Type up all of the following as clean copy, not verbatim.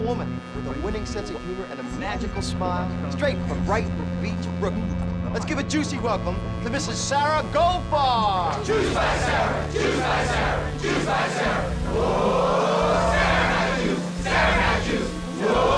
beautiful woman with a winning sense of humor and a magical smile, straight from Brighton Beach, Brooklyn. Let's give a juicy welcome to Mrs. Sarah Goldfarb. Juice by Sarah, juice by Sarah, juice by Sarah. Whoa, Sarah got juice, Sarah got juice. Whoa,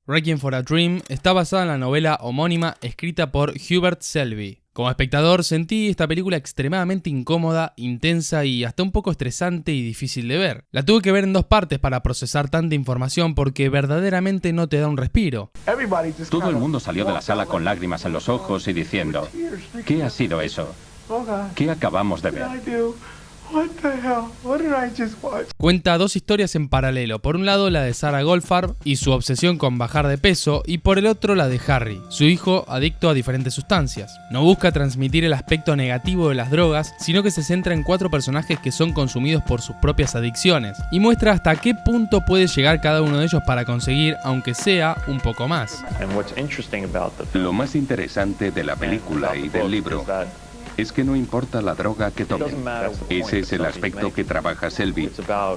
Requiem for a Dream está basada en la novela homónima escrita por Hubert Selby. Como espectador sentí esta película extremadamente incómoda, intensa y hasta un poco estresante y difícil de ver. La tuve que ver en 2 partes para procesar tanta información porque verdaderamente no te da un respiro. Todo el mundo salió de la sala con lágrimas en los ojos y diciendo, ¿qué ha sido eso? ¿Qué acabamos de ver? Cuenta 2 historias en paralelo, por un lado la de Sarah Goldfarb y su obsesión con bajar de peso, y por el otro la de Harry, su hijo adicto a diferentes sustancias. No busca transmitir el aspecto negativo de las drogas, sino que se centra en 4 personajes que son consumidos por sus propias adicciones, y muestra hasta qué punto puede llegar cada uno de ellos para conseguir, aunque sea, un poco más. Lo más interesante de la película y del libro es que no importa la droga que tomen. Ese es el aspecto que trabaja Selby,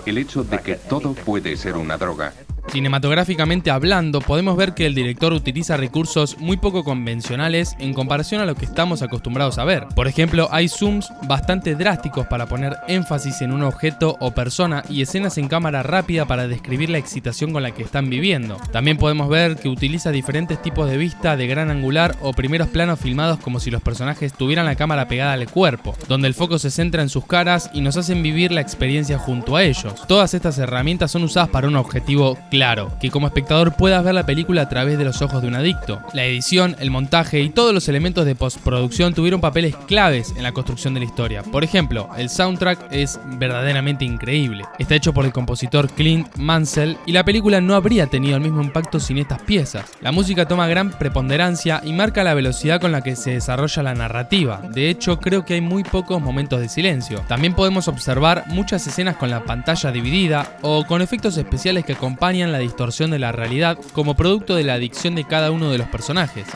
el hecho de que todo puede ser una droga. Cinematográficamente hablando, podemos ver que el director utiliza recursos muy poco convencionales en comparación a lo que estamos acostumbrados a ver. Por ejemplo, hay zooms bastante drásticos para poner énfasis en un objeto o persona y escenas en cámara rápida para describir la excitación con la que están viviendo. También podemos ver que utiliza diferentes tipos de vista de gran angular o primeros planos filmados como si los personajes tuvieran la cámara pegada al cuerpo, donde el foco se centra en sus caras y nos hacen vivir la experiencia junto a ellos. Todas estas herramientas son usadas para un objetivo claro, que como espectador puedas ver la película a través de los ojos de un adicto. La edición, el montaje y todos los elementos de postproducción tuvieron papeles claves en la construcción de la historia. Por ejemplo, el soundtrack es verdaderamente increíble. Está hecho por el compositor Clint Mansell y la película no habría tenido el mismo impacto sin estas piezas. La música toma gran preponderancia y marca la velocidad con la que se desarrolla la narrativa. De hecho, creo que hay muy pocos momentos de silencio. También podemos observar muchas escenas con la pantalla dividida o con efectos especiales que acompañan la distorsión de la realidad como producto de la adicción de cada uno de los personajes.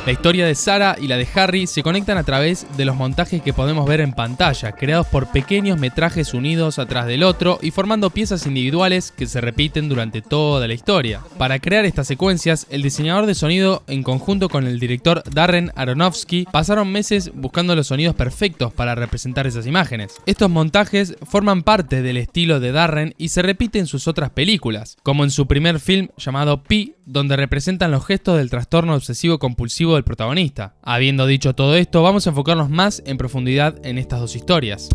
La historia de Sarah y la de Harry se conectan a través de los montajes que podemos ver en pantalla, creados por pequeños metrajes unidos atrás del otro y formando piezas individuales que se repiten durante toda la historia. Para crear estas secuencias, el diseñador de sonido, en conjunto con el director Darren Aronofsky, pasaron meses buscando los sonidos perfectos para representar esas imágenes. Estos montajes forman parte del estilo de Darren y se repiten en sus otras películas, como en su primer film llamado Pi, donde representan los gestos del trastorno obsesivo-compulsivo del protagonista. Habiendo dicho todo esto, vamos a enfocarnos más en profundidad en estas 2 historias.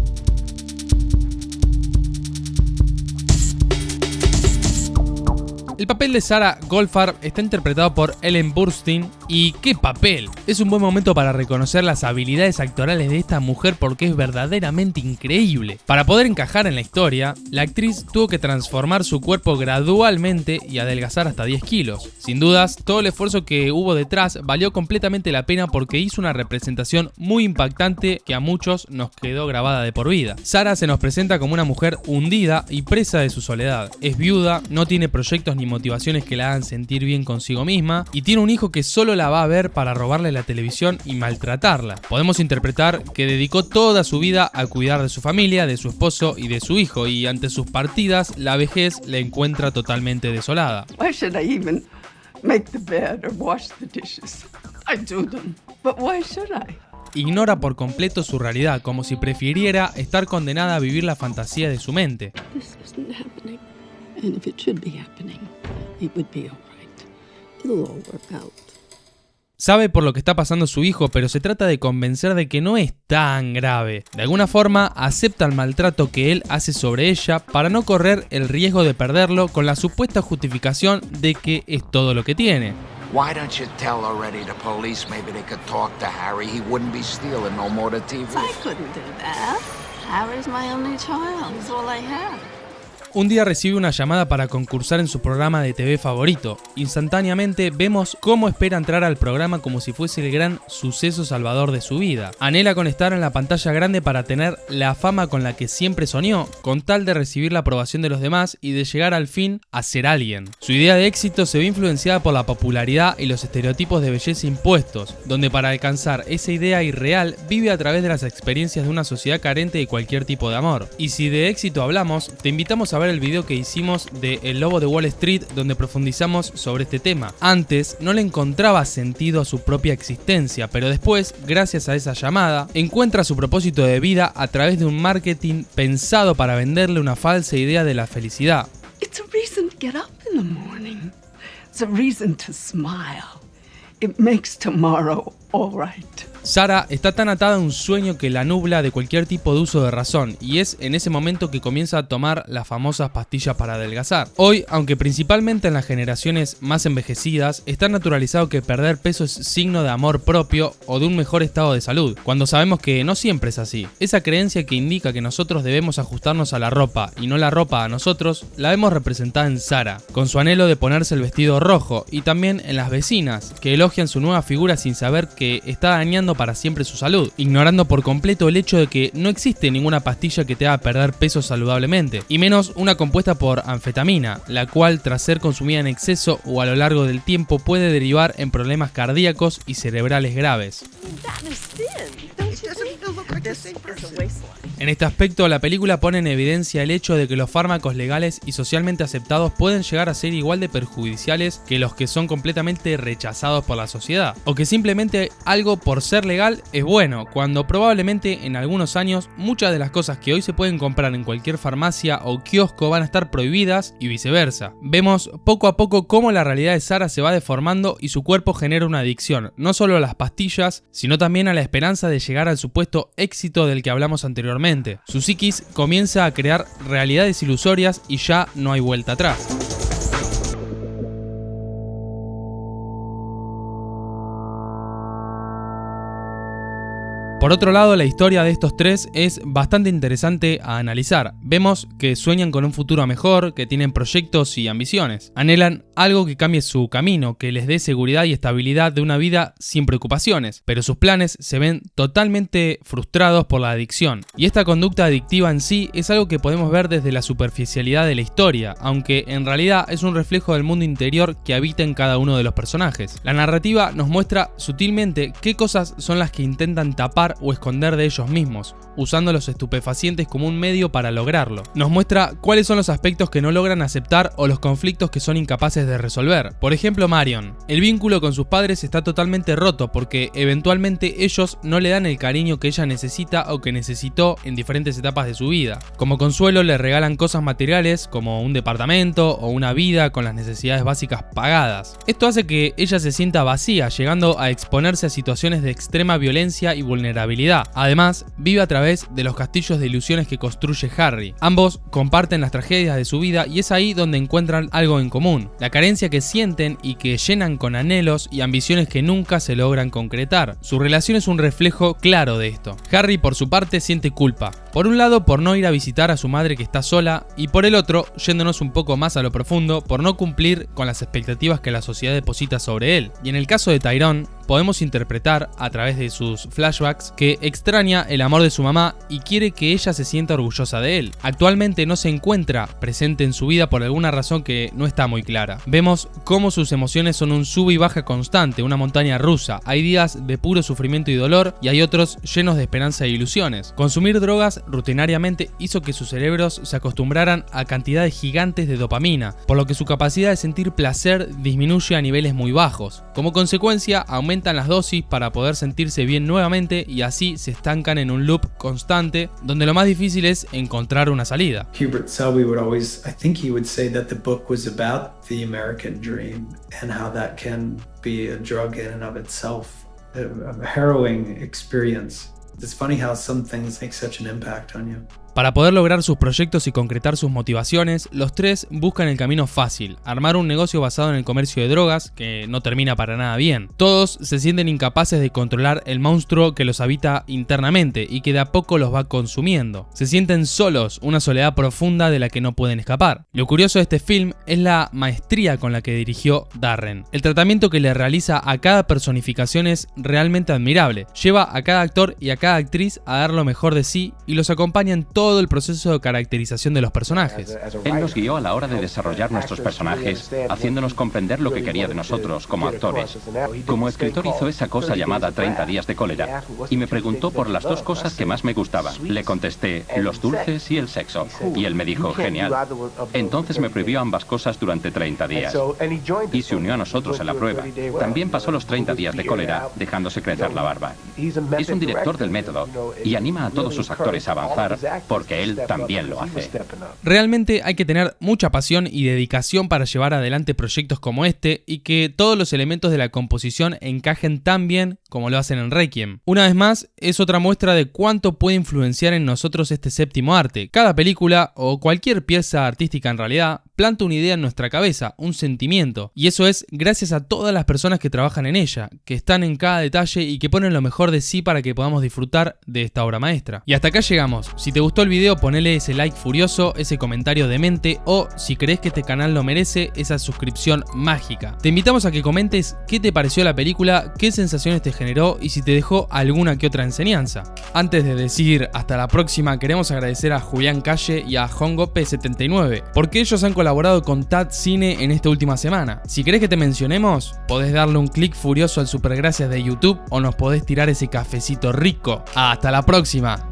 El papel de Sarah Goldfarb está interpretado por Ellen Burstyn, y ¡qué papel! Es un buen momento para reconocer las habilidades actorales de esta mujer porque es verdaderamente increíble. Para poder encajar en la historia, la actriz tuvo que transformar su cuerpo gradualmente y adelgazar hasta 10 kilos. Sin dudas, todo el esfuerzo que hubo detrás valió completamente la pena porque hizo una representación muy impactante que a muchos nos quedó grabada de por vida. Sarah se nos presenta como una mujer hundida y presa de su soledad. Es viuda, no tiene proyectos ni motivaciones que la hagan sentir bien consigo misma y tiene un hijo que solo la va a ver para robarle la televisión y maltratarla. Podemos interpretar que dedicó toda su vida a cuidar de su familia, de su esposo y de su hijo, y ante sus partidas la vejez la encuentra totalmente desolada. Why should I even make the bed or wash the dishes? I do them, but why should I? Ignora por completo su realidad, como si prefiriera estar condenada a vivir la fantasía de su mente. This isn't happening. And if it should be happening, it would be all right. It'll all work out. Sabe por lo que está pasando su hijo, pero se trata de convencer de que no es tan grave. De alguna forma, acepta el maltrato que él hace sobre ella para no correr el riesgo de perderlo con la supuesta justificación de que es todo lo que tiene. Why don't you tell already the police maybe they could talk to Harry? He wouldn't be stealing no more the TV. I couldn't do that. Harry's my only child. He's all I have. Un día recibe una llamada para concursar en su programa de TV favorito. Instantáneamente vemos cómo espera entrar al programa como si fuese el gran suceso salvador de su vida. Anhela con estar en la pantalla grande para tener la fama con la que siempre soñó, con tal de recibir la aprobación de los demás y de llegar al fin a ser alguien. Su idea de éxito se ve influenciada por la popularidad y los estereotipos de belleza impuestos, donde para alcanzar esa idea irreal vive a través de las experiencias de una sociedad carente de cualquier tipo de amor. Y si de éxito hablamos, te invitamos a ver el video que hicimos de El Lobo de Wall Street, donde profundizamos sobre este tema. Antes no le encontraba sentido a su propia existencia, pero después, gracias a esa llamada, encuentra su propósito de vida a través de un marketing pensado para venderle una falsa idea de la felicidad. It's a reason to get up in the morning. It's a reason to smile. It makes tomorrow all right. Sarah está tan atada a un sueño que la nubla de cualquier tipo de uso de razón, y es en ese momento que comienza a tomar las famosas pastillas para adelgazar. Hoy, aunque principalmente en las generaciones más envejecidas, está naturalizado que perder peso es signo de amor propio o de un mejor estado de salud, cuando sabemos que no siempre es así. Esa creencia que indica que nosotros debemos ajustarnos a la ropa y no la ropa a nosotros, la vemos representada en Sarah, con su anhelo de ponerse el vestido rojo, y también en las vecinas, que elogian su nueva figura sin saber que está dañando para siempre su salud, ignorando por completo el hecho de que no existe ninguna pastilla que te haga perder peso saludablemente, y menos una compuesta por anfetamina, la cual tras ser consumida en exceso o a lo largo del tiempo puede derivar en problemas cardíacos y cerebrales graves. En este aspecto, la película pone en evidencia el hecho de que los fármacos legales y socialmente aceptados pueden llegar a ser igual de perjudiciales que los que son completamente rechazados por la sociedad, o que simplemente algo por ser legal es bueno, cuando probablemente en algunos años muchas de las cosas que hoy se pueden comprar en cualquier farmacia o kiosco van a estar prohibidas y viceversa. Vemos poco a poco cómo la realidad de Sarah se va deformando y su cuerpo genera una adicción, no solo a las pastillas, sino también a la esperanza de llegar al supuesto éxito del que hablamos anteriormente. Su psiquis comienza a crear realidades ilusorias y ya no hay vuelta atrás. Por otro lado, la historia de estos tres es bastante interesante a analizar. Vemos que sueñan con un futuro mejor, que tienen proyectos y ambiciones. Anhelan algo que cambie su camino, que les dé seguridad y estabilidad de una vida sin preocupaciones, pero sus planes se ven totalmente frustrados por la adicción. Y esta conducta adictiva en sí es algo que podemos ver desde la superficialidad de la historia, aunque en realidad es un reflejo del mundo interior que habita en cada uno de los personajes. La narrativa nos muestra sutilmente qué cosas son las que intentan tapar o esconder de ellos mismos, usando los estupefacientes como un medio para lograrlo. Nos muestra cuáles son los aspectos que no logran aceptar o los conflictos que son incapaces de resolver. Por ejemplo, Marion. El vínculo con sus padres está totalmente roto porque eventualmente ellos no le dan el cariño que ella necesita o que necesitó en diferentes etapas de su vida. Como consuelo le regalan cosas materiales como un departamento o una vida con las necesidades básicas pagadas. Esto hace que ella se sienta vacía, llegando a exponerse a situaciones de extrema violencia y vulnerabilidad. Además, vive a través de los castillos de ilusiones que construye Harry. Ambos comparten las tragedias de su vida y es ahí donde encuentran algo en común: la carencia que sienten y que llenan con anhelos y ambiciones que nunca se logran concretar. Su relación es un reflejo claro de esto. Harry, por su parte, siente culpa. Por un lado, por no ir a visitar a su madre que está sola, y por el otro, yéndonos un poco más a lo profundo, por no cumplir con las expectativas que la sociedad deposita sobre él. Y en el caso de Tyrone, podemos interpretar a través de sus flashbacks que extraña el amor de su mamá y quiere que ella se sienta orgullosa de él. Actualmente no se encuentra presente en su vida por alguna razón que no está muy clara. Vemos cómo sus emociones son un sub y baja constante, una montaña rusa. Hay días de puro sufrimiento y dolor y hay otros llenos de esperanza e ilusiones. Consumir drogas rutinariamente hizo que sus cerebros se acostumbraran a cantidades gigantes de dopamina, por lo que su capacidad de sentir placer disminuye a niveles muy bajos. Como consecuencia, aumentan las dosis para poder sentirse bien nuevamente y así se estancan en un loop constante donde lo más difícil es encontrar una salida. Hubert Selby would always, I think he would say that the book was about the American dream and how that can be a drug in and of itself, a harrowing experience. It's funny how some things make such an impact on you. Para poder lograr sus proyectos y concretar sus motivaciones, los tres buscan el camino fácil, armar un negocio basado en el comercio de drogas, que no termina para nada bien. Todos se sienten incapaces de controlar el monstruo que los habita internamente y que de a poco los va consumiendo. Se sienten solos, una soledad profunda de la que no pueden escapar. Lo curioso de este film es la maestría con la que dirigió Darren. El tratamiento que le realiza a cada personificación es realmente admirable. Lleva a cada actor y a cada actriz a dar lo mejor de sí y los acompaña en todo el proceso de caracterización de los personajes. Él nos guió a la hora de desarrollar nuestros personajes, haciéndonos comprender lo que quería de nosotros como actores. Como escritor hizo esa cosa llamada 30 días de cólera y me preguntó por las dos cosas que más me gustaban. Le contesté, los dulces y el sexo. Y él me dijo, genial. Entonces me prohibió ambas cosas durante 30 días. Y se unió a nosotros en la prueba. También pasó los 30 días de cólera, dejándose crecer la barba. Es un director del método y anima a todos sus actores a avanzar porque él también lo hace. Realmente hay que tener mucha pasión y dedicación para llevar adelante proyectos como este y que todos los elementos de la composición encajen tan bien como lo hacen en Requiem. Una vez más, es otra muestra de cuánto puede influenciar en nosotros este séptimo arte. Cada película o cualquier pieza artística en realidad planta una idea en nuestra cabeza, un sentimiento, y eso es gracias a todas las personas que trabajan en ella, que están en cada detalle y que ponen lo mejor de sí para que podamos disfrutar de esta obra maestra. Y hasta acá llegamos. Si te gustó el video, ponele ese like furioso, ese comentario demente o, si crees que este canal lo merece, esa suscripción mágica. Te invitamos a que comentes qué te pareció la película, qué sensaciones te generó y si te dejó alguna que otra enseñanza. Antes de decir hasta la próxima, queremos agradecer a Julián Calle y a Hongope79 porque ellos han colaborado con TAD Cine en esta última semana. Si querés que te mencionemos, podés darle un clic furioso al supergracias de YouTube o nos podés tirar ese cafecito rico. ¡Hasta la próxima!